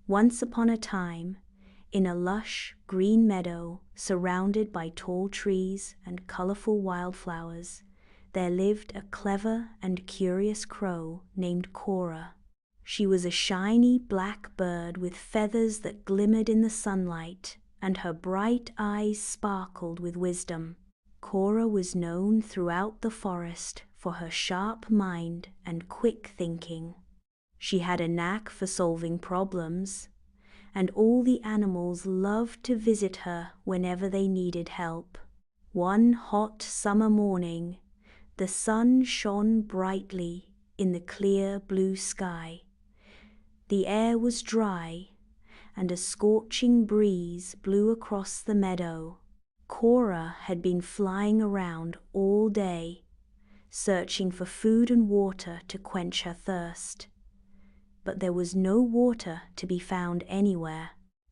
Once upon a time, in a lush, green meadow surrounded by tall trees and colorful wildflowers, there lived a clever and curious crow named Cora. She was a shiny black bird with feathers that glimmered in the sunlight, and her bright eyes sparkled with wisdom. Cora was known throughout the forest for her sharp mind and quick thinking. She had a knack for solving problems, and all the animals loved to visit her whenever they needed help. One hot summer morning, the sun shone brightly in the clear blue sky. The air was dry, and a scorching breeze blew across the meadow. Cora had been flying around all day, searching for food and water to quench her thirst. But there was no water to be found anywhere.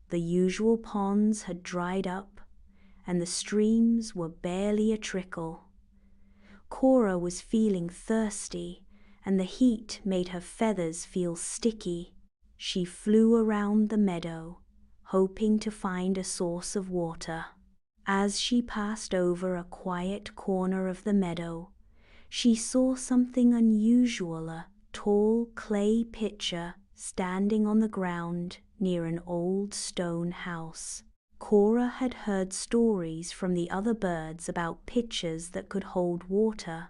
The usual ponds had dried up, and the streams were barely a trickle. Cora was feeling thirsty, and the heat made her feathers feel sticky. She flew around the meadow, hoping to find a source of water. As she passed over a quiet corner of the meadow, she saw something unusual, a tall clay pitcher standing on the ground near an old stone house. Cora had heard stories from the other birds about pitchers that could hold water,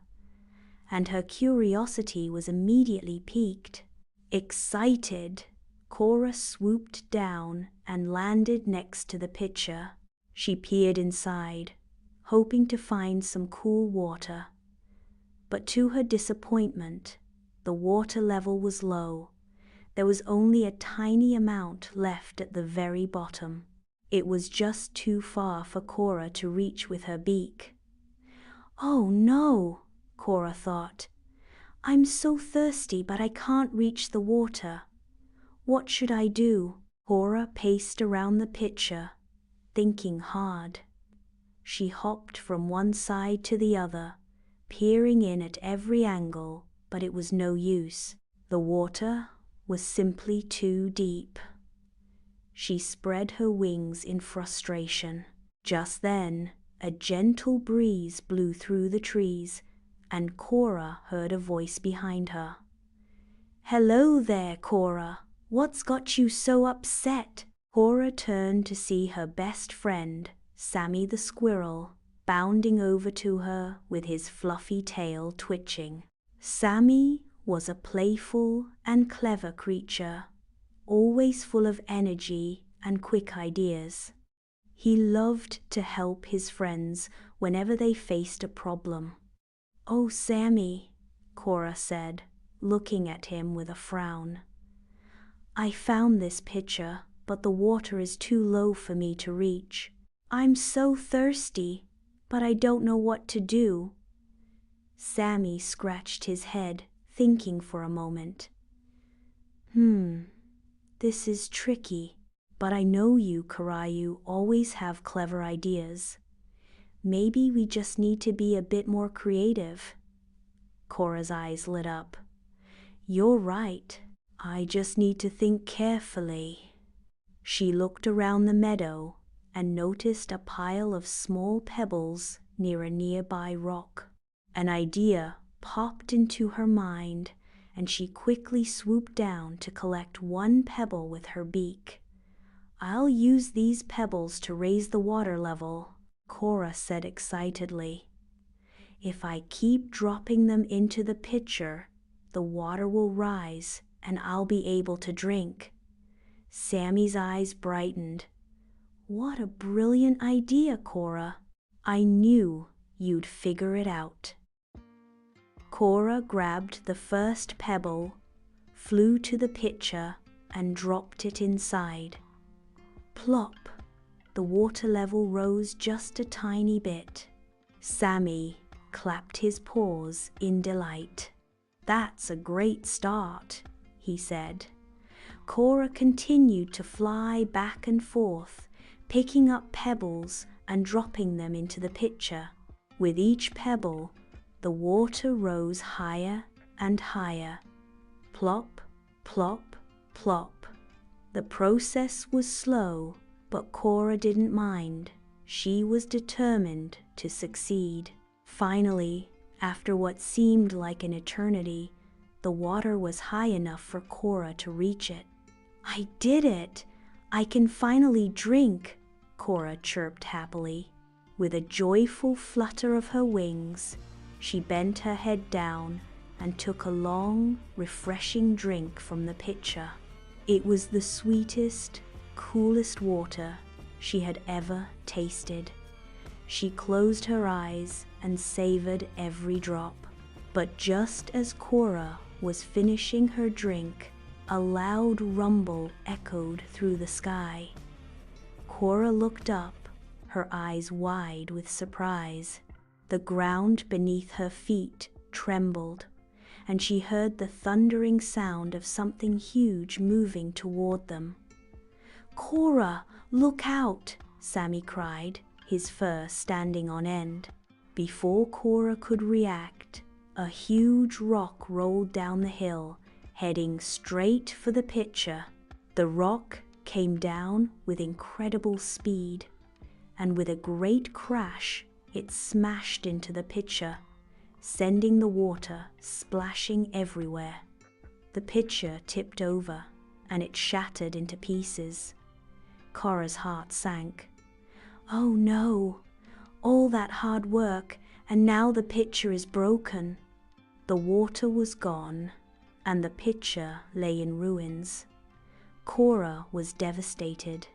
and her curiosity was immediately piqued. Excited, Cora swooped down and landed next to the pitcher. She peered inside, hoping to find some cool water. But to her disappointment, the water level was low. There was only a tiny amount left at the very bottom. It was just too far for Cora to reach with her beak. "Oh no," Cora thought. "I'm so thirsty, but I can't reach the water. What should I do?" Cora paced around the pitcher, thinking hard. She hopped from one side to the other, peering in at every angle, but it was no use. The water was simply too deep. She spread her wings in frustration. Just then, a gentle breeze blew through the trees, and Cora heard a voice behind her. "Hello there, Cora. What's got you so upset?" Cora turned to see her best friend, Sammy the squirrel, bounding over to her with his fluffy tail twitching. Sammy was a playful and clever creature, always full of energy and quick ideas. He loved to help his friends whenever they faced a problem. "Oh, Sammy," Cora said, looking at him with a frown. "I found this pitcher, but the water is too low for me to reach. I'm so thirsty, but I don't know what to do." Sammy scratched his head, thinking for a moment. This is tricky, but I know you, Cora, you always have clever ideas. Maybe we just need to be a bit more creative." Cora's eyes lit up. "You're right. I just need to think carefully." She looked around the meadow and noticed a pile of small pebbles near a nearby rock. An idea popped into her mind, and she quickly swooped down to collect one pebble with her beak. "I'll use these pebbles to raise the water level," Cora said excitedly. "If I keep dropping them into the pitcher, the water will rise and I'll be able to drink." Sammy's eyes brightened. "What a brilliant idea, Cora. I knew you'd figure it out." Cora grabbed the first pebble, flew to the pitcher, and dropped it inside. Plop! The water level rose just a tiny bit. Sammy clapped his paws in delight. "That's a great start," he said. Cora continued to fly back and forth, picking up pebbles and dropping them into the pitcher. With each pebble, the water rose higher and higher. Plop, plop, plop. The process was slow, but Cora didn't mind. She was determined to succeed. Finally, after what seemed like an eternity, the water was high enough for Cora to reach it. "I did it! I can finally drink," Cora chirped happily. With a joyful flutter of her wings, she bent her head down and took a long, refreshing drink from the pitcher. It was the sweetest, coolest water she had ever tasted. She closed her eyes and savored every drop. But just as Cora was finishing her drink, a loud rumble echoed through the sky. Cora looked up, her eyes wide with surprise. The ground beneath her feet trembled, and she heard the thundering sound of something huge moving toward them. "Cora, look out!" Sammy cried, his fur standing on end. Before Cora could react, a huge rock rolled down the hill, heading straight for the pitcher. The rock came down with incredible speed, and with a great crash, it smashed into the pitcher, sending the water splashing everywhere. The pitcher tipped over, and it shattered into pieces. Cora's heart sank. "Oh no! All that hard work, and now the pitcher is broken." The water was gone, and the pitcher lay in ruins. Cora was devastated.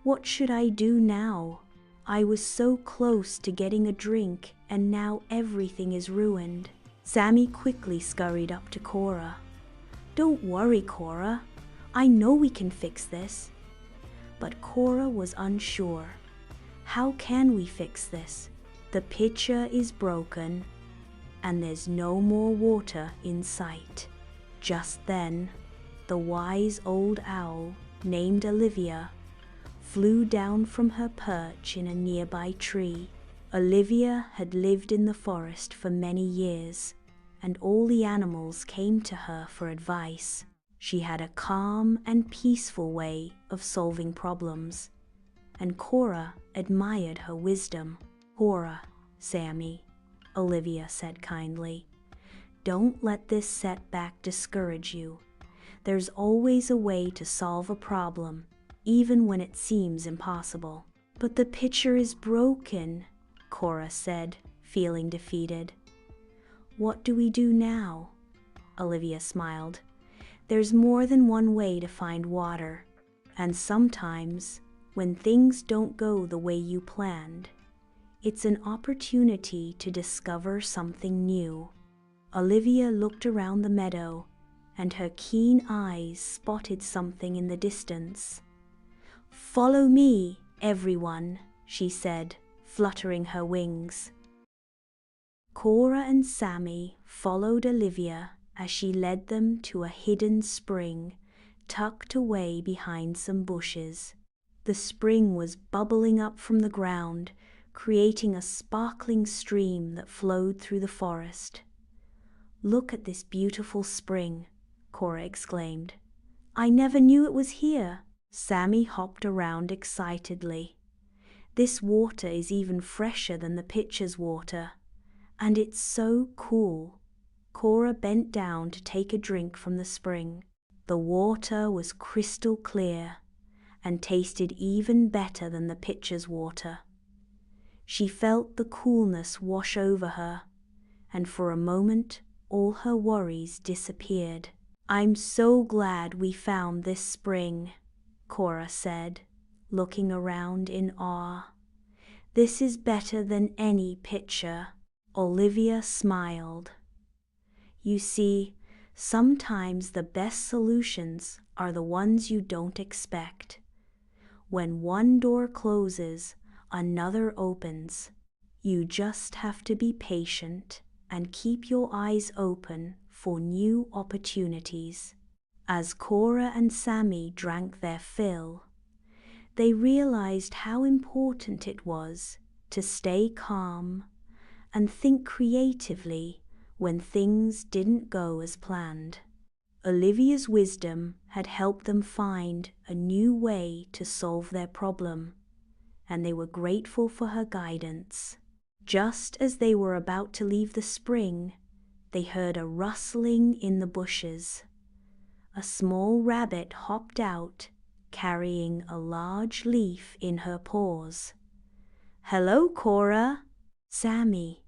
"What should I do now? I was so close to getting a drink, and now everything is ruined." Sammy quickly scurried up to Cora. "Don't worry, Cora. I know we can fix this." But Cora was unsure. "How can we fix this? The pitcher is broken, and there's no more water in sight." Just then, the wise old owl, named Olivia, flew down from her perch in a nearby tree. Olivia had lived in the forest for many years, and all the animals came to her for advice. She had a calm and peaceful way of solving problems, and Cora admired her wisdom. "Cora, Sammy," Olivia said kindly, "don't let this setback discourage you. There's always a way to solve a problem, even when it seems impossible." "But the pitcher is broken," Cora said, feeling defeated. "What do we do now?" Olivia smiled. "There's more than one way to find water, and sometimes, when things don't go the way you planned, it's an opportunity to discover something new." Olivia looked around the meadow, and her keen eyes spotted something in the distance. "Follow me, everyone," she said, fluttering her wings. Cora and Sammy followed Olivia as she led them to a hidden spring tucked away behind some bushes. The spring was bubbling up from the ground, creating a sparkling stream that flowed through the forest. "Look at this beautiful spring," Cora exclaimed. "I never knew it was here." Sammy hopped around excitedly. "This water is even fresher than the pitcher's water, and it's so cool." Cora bent down to take a drink from the spring. The water was crystal clear and tasted even better than the pitcher's water. She felt the coolness wash over her, and for a moment all her worries disappeared. "I'm so glad we found this spring," Cora said, looking around in awe. "This is better than any pitcher." Olivia smiled. "You see, sometimes the best solutions are the ones you don't expect. When one door closes, another opens. You just have to be patient and keep your eyes open for new opportunities." As Cora and Sammy drank their fill, they realized how important it was to stay calm and think creatively when things didn't go as planned. Olivia's wisdom had helped them find a new way to solve their problem, and they were grateful for her guidance. Just as they were about to leave the spring, they heard a rustling in the bushes. A small rabbit hopped out, carrying a large leaf in her paws. "Hello, Cora." "Sammy,"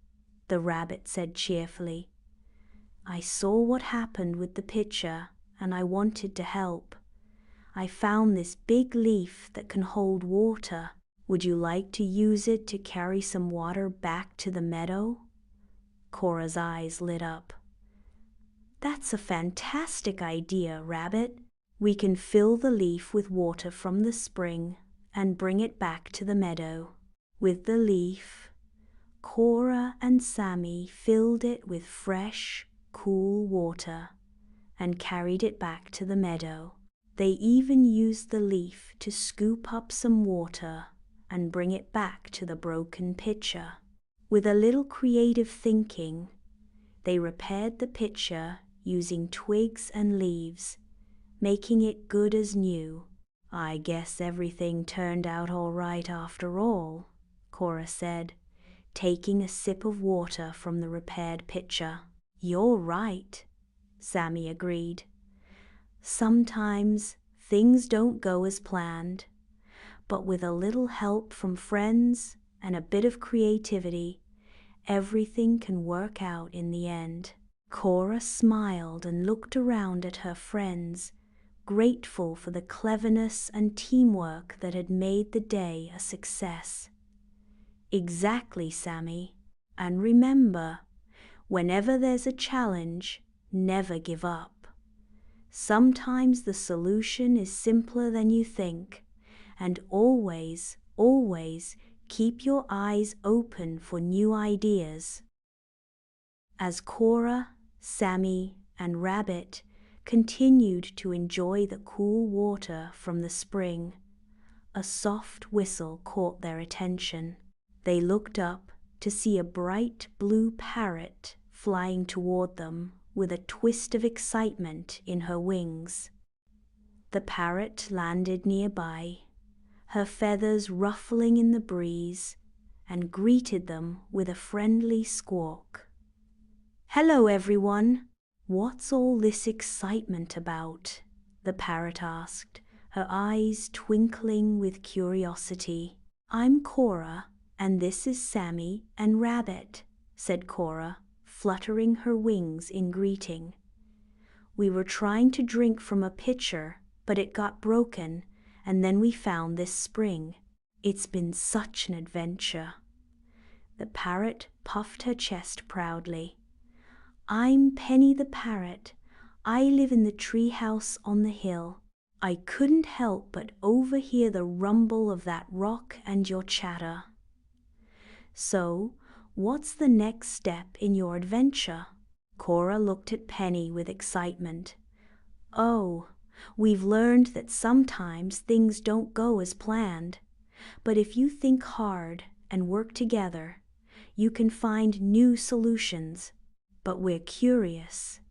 the rabbit said cheerfully. "I saw what happened with the pitcher, and I wanted to help. I found this big leaf that can hold water. Would you like to use it to carry some water back to the meadow?" Cora's eyes lit up. "That's a fantastic idea, Rabbit. We can fill the leaf with water from the spring and bring it back to the meadow." With the leaf, Cora and Sammy filled it with fresh, cool water and carried it back to the meadow. They even used the leaf to scoop up some water and bring it back to the broken pitcher. With a little creative thinking, they repaired the pitcher using twigs and leaves, making it good as new. "I guess everything turned out all right after all," Cora said, taking a sip of water from the repaired pitcher. "You're right," Sammy agreed. "Sometimes things don't go as planned, but with a little help from friends and a bit of creativity, everything can work out in the end." Cora smiled and looked around at her friends, grateful for the cleverness and teamwork that had made the day a success. "Exactly, Sammy. And remember, whenever there's a challenge, never give up. Sometimes the solution is simpler than you think, and always, always keep your eyes open for new ideas." As Cora, Sammy, and Rabbit continued to enjoy the cool water from the spring, a soft whistle caught their attention. They looked up to see a bright blue parrot flying toward them with a twist of excitement in her wings. The parrot landed nearby, her feathers ruffling in the breeze, and greeted them with a friendly squawk. "Hello, everyone. What's all this excitement about?" the parrot asked, her eyes twinkling with curiosity. "I'm Cora, and this is Sammy and Rabbit," said Cora, fluttering her wings in greeting. "We were trying to drink from a pitcher, but it got broken, and then we found this spring. It's been such an adventure." The parrot puffed her chest proudly. "I'm Penny the parrot. I live in the tree house on the hill. I couldn't help but overhear the rumble of that rock and your chatter." "So, what's the next step in your adventure?" Cora looked at Penny with excitement. "Oh, we've learned that sometimes things don't go as planned, but if you think hard and work together, you can find new solutions. But we're curious.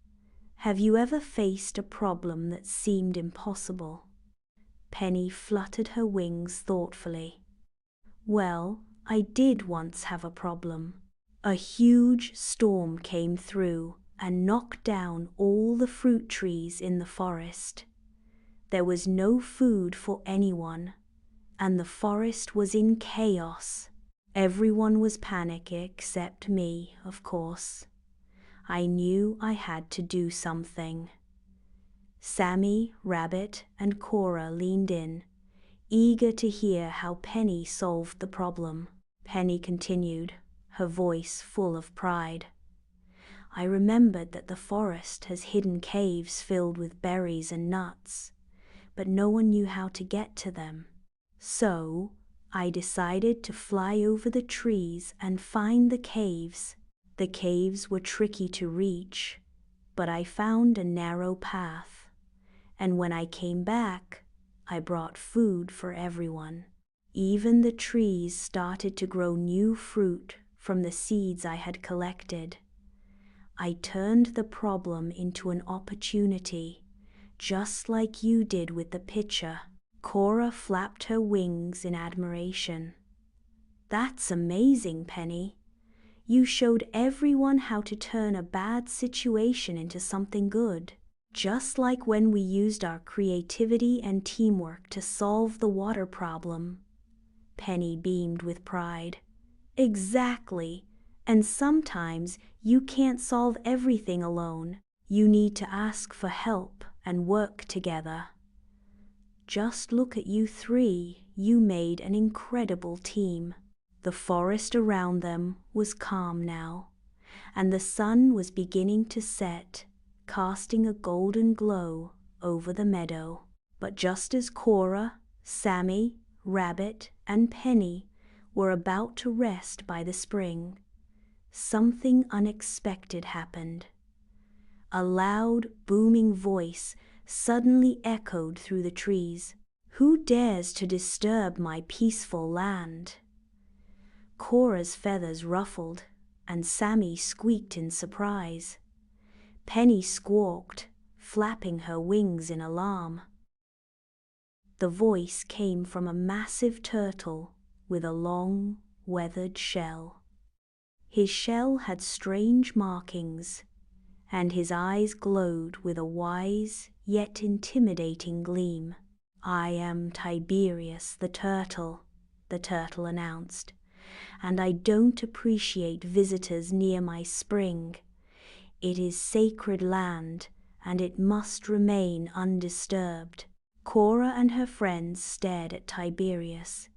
Have you ever faced a problem that seemed impossible?" Penny fluttered her wings thoughtfully. "Well, I did once have a problem. A huge storm came through and knocked down all the fruit trees in the forest. There was no food for anyone, and the forest was in chaos. Everyone was panicking except me, of course. I knew I had to do something." Sammy, Rabbit, and Cora leaned in, eager to hear how Penny solved the problem. Penny continued, her voice full of pride. "I remembered that the forest has hidden caves filled with berries and nuts, but no one knew how to get to them. So, I decided to fly over the trees and find the caves. The caves were tricky to reach, but I found a narrow path, and when I came back, I brought food for everyone. Even the trees started to grow new fruit from the seeds I had collected. I turned the problem into an opportunity, just like you did with the pitcher. Cora flapped her wings in admiration. That's amazing, Penny. You showed everyone how to turn a bad situation into something good. Just like when we used our creativity and teamwork to solve the water problem. Penny beamed with pride. Exactly. And sometimes you can't solve everything alone. You need to ask for help and work together. Just look at you three. You made an incredible team. The forest around them was calm now, and the sun was beginning to set, casting a golden glow over the meadow. But just as Cora, Sammy, Rabbit, and Penny were about to rest by the spring, something unexpected happened. A loud, booming voice suddenly echoed through the trees. Who dares to disturb my peaceful land? Cora's feathers ruffled, and Sammy squeaked in surprise. Penny squawked, flapping her wings in alarm. The voice came from a massive turtle with a long, weathered shell. His shell had strange markings, and his eyes glowed with a wise yet intimidating gleam. I am Tiberius the turtle announced, and I don't appreciate visitors near my spring. It is sacred land, and it must remain undisturbed. Cora and her friends stared at Tiberius,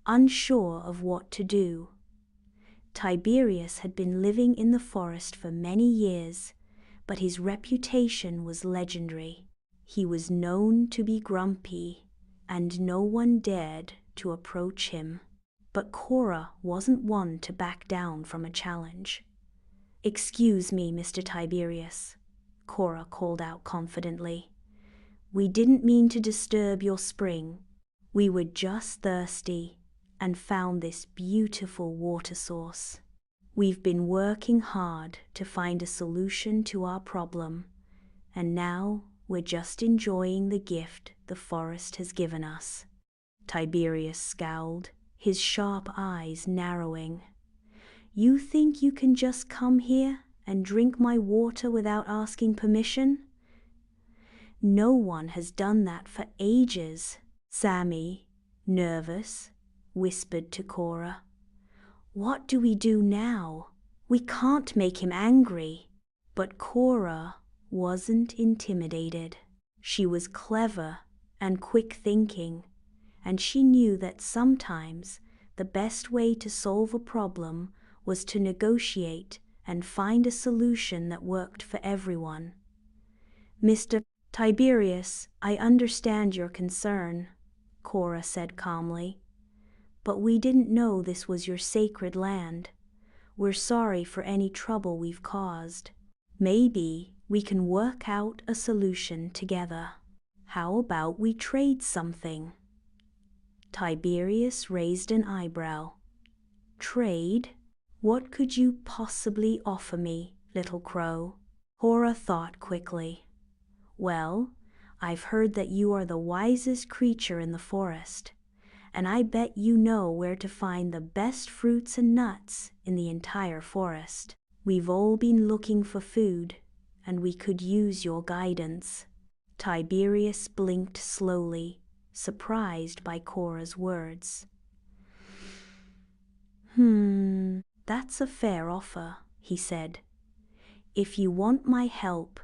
unsure of what to do. Tiberius had been living in the forest for many years, but his reputation was legendary. He was known to be grumpy, and no one dared to approach him. But Cora wasn't one to back down from a challenge. Excuse me, Mr. Tiberius, Cora called out confidently. We didn't mean to disturb your spring. We were just thirsty and found this beautiful water source. We've been working hard to find a solution to our problem, and now we're just enjoying the gift the forest has given us. Tiberius scowled, his sharp eyes narrowing. You think you can just come here and drink my water without asking permission? No one has done that for ages. Sammy, nervous, whispered to Cora. What do we do now? We can't make him angry. But Cora wasn't intimidated. She was clever and quick-thinking, and she knew that sometimes the best way to solve a problem was to negotiate and find a solution that worked for everyone. Mr. Tiberius, I understand your concern, Cora said calmly. But we didn't know this was your sacred land. We're sorry for any trouble we've caused. Maybe we can work out a solution together. How about we trade something? Tiberius raised an eyebrow. Trade? What could you possibly offer me, little crow? Cora thought quickly. Well, I've heard that you are the wisest creature in the forest, and I bet you know where to find the best fruits and nuts in the entire forest. We've all been looking for food, and we could use your guidance. Tiberius blinked slowly, surprised by Cora's words. That's a fair offer, he said. If you want my help,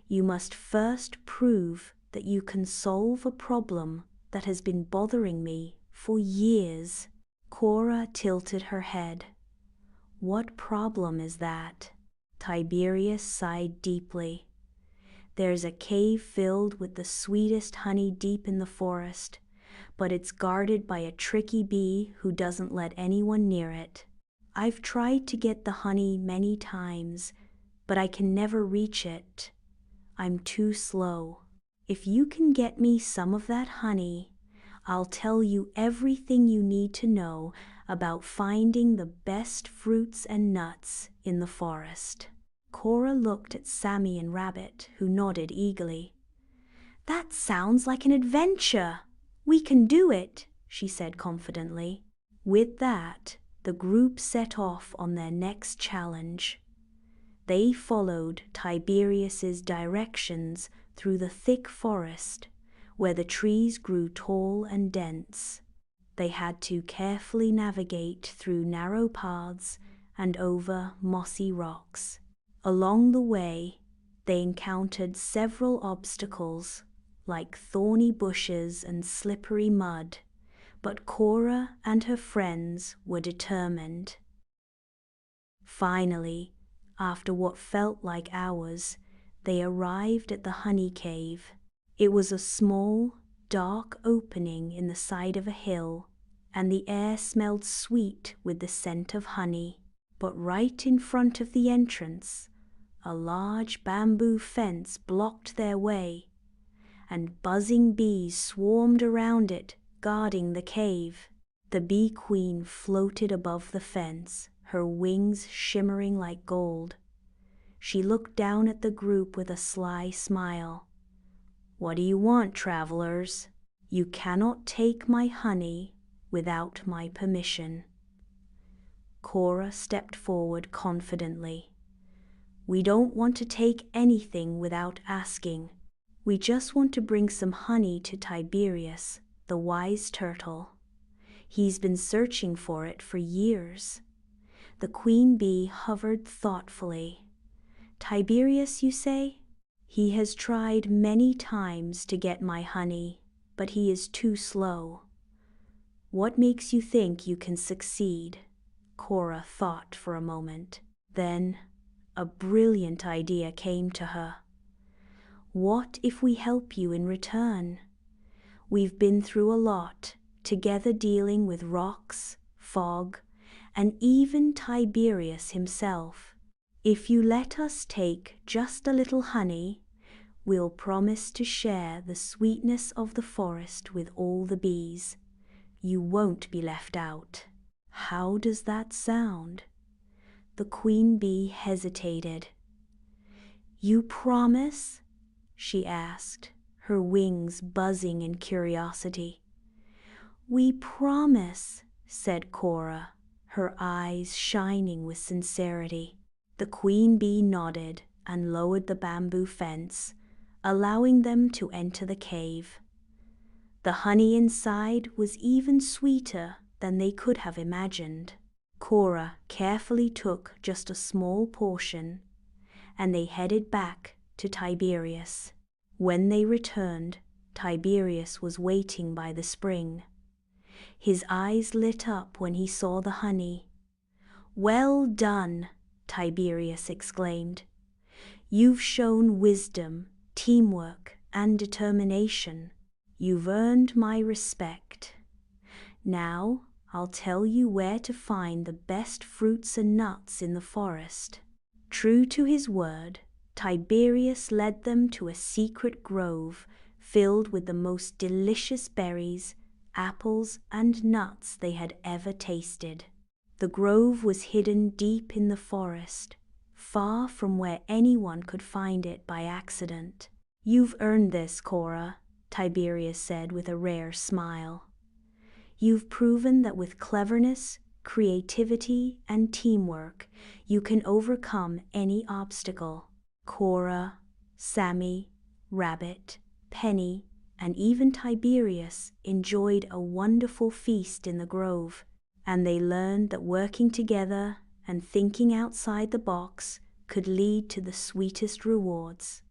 you must first prove that you can solve a problem that has been bothering me for years. Cora tilted her head. What problem is that? Tiberius sighed deeply. There's a cave filled with the sweetest honey deep in the forest, but it's guarded by a tricky bee who doesn't let anyone near it. I've tried to get the honey many times, but I can never reach it. I'm too slow. If you can get me some of that honey, I'll tell you everything you need to know about finding the best fruits and nuts in the forest. Cora looked at Sammy and Rabbit, who nodded eagerly. "That sounds like an adventure! We can do it," she said confidently. With that, the group set off on their next challenge. They followed Tiberius's directions through the thick forest, where the trees grew tall and dense. They had to carefully navigate through narrow paths and over mossy rocks. Along the way, they encountered several obstacles, like thorny bushes and slippery mud, but Cora and her friends were determined. Finally, after what felt like hours, they arrived at the honey cave. It was a small, dark opening in the side of a hill, and the air smelled sweet with the scent of honey. But right in front of the entrance, a large bamboo fence blocked their way, and buzzing bees swarmed around it, guarding the cave. The bee queen floated above the fence, her wings shimmering like gold. She looked down at the group with a sly smile. "What do you want, travelers? You cannot take my honey without my permission." Cora stepped forward confidently. "We don't want to take anything without asking. We just want to bring some honey to Tiberius, the wise turtle. He's been searching for it for years." The queen bee hovered thoughtfully. "Tiberius, you say? He has tried many times to get my honey, but he is too slow." "What makes you think you can succeed?" Cora thought for a moment. Then a brilliant idea came to her. "What if we help you in return? We've been through a lot, together dealing with rocks, fog, and even Tiberius himself. If you let us take just a little honey, we'll promise to share the sweetness of the forest with all the bees. You won't be left out." How does that sound? The queen bee hesitated. "You promise?" she asked, her wings buzzing in curiosity. "We promise," said Cora, her eyes shining with sincerity. The queen bee nodded and lowered the bamboo fence, allowing them to enter the cave. The honey inside was even sweeter than they could have imagined. Cora carefully took just a small portion, and they headed back to Tiberius. When they returned, Tiberius was waiting by the spring. His eyes lit up when he saw the honey. "Well done," Tiberius exclaimed. "You've shown wisdom, teamwork, and determination. You've earned my respect. Now I'll tell you where to find the best fruits and nuts in the forest." True to his word, Tiberius led them to a secret grove filled with the most delicious berries, apples, and nuts they had ever tasted. The grove was hidden deep in the forest, far from where anyone could find it by accident. "You've earned this, Cora," Tiberius said with a rare smile. "You've proven that with cleverness, creativity, and teamwork, you can overcome any obstacle." Cora, Sammy, Rabbit, Penny, and even Tiberius enjoyed a wonderful feast in the grove, and they learned that working together and thinking outside the box could lead to the sweetest rewards.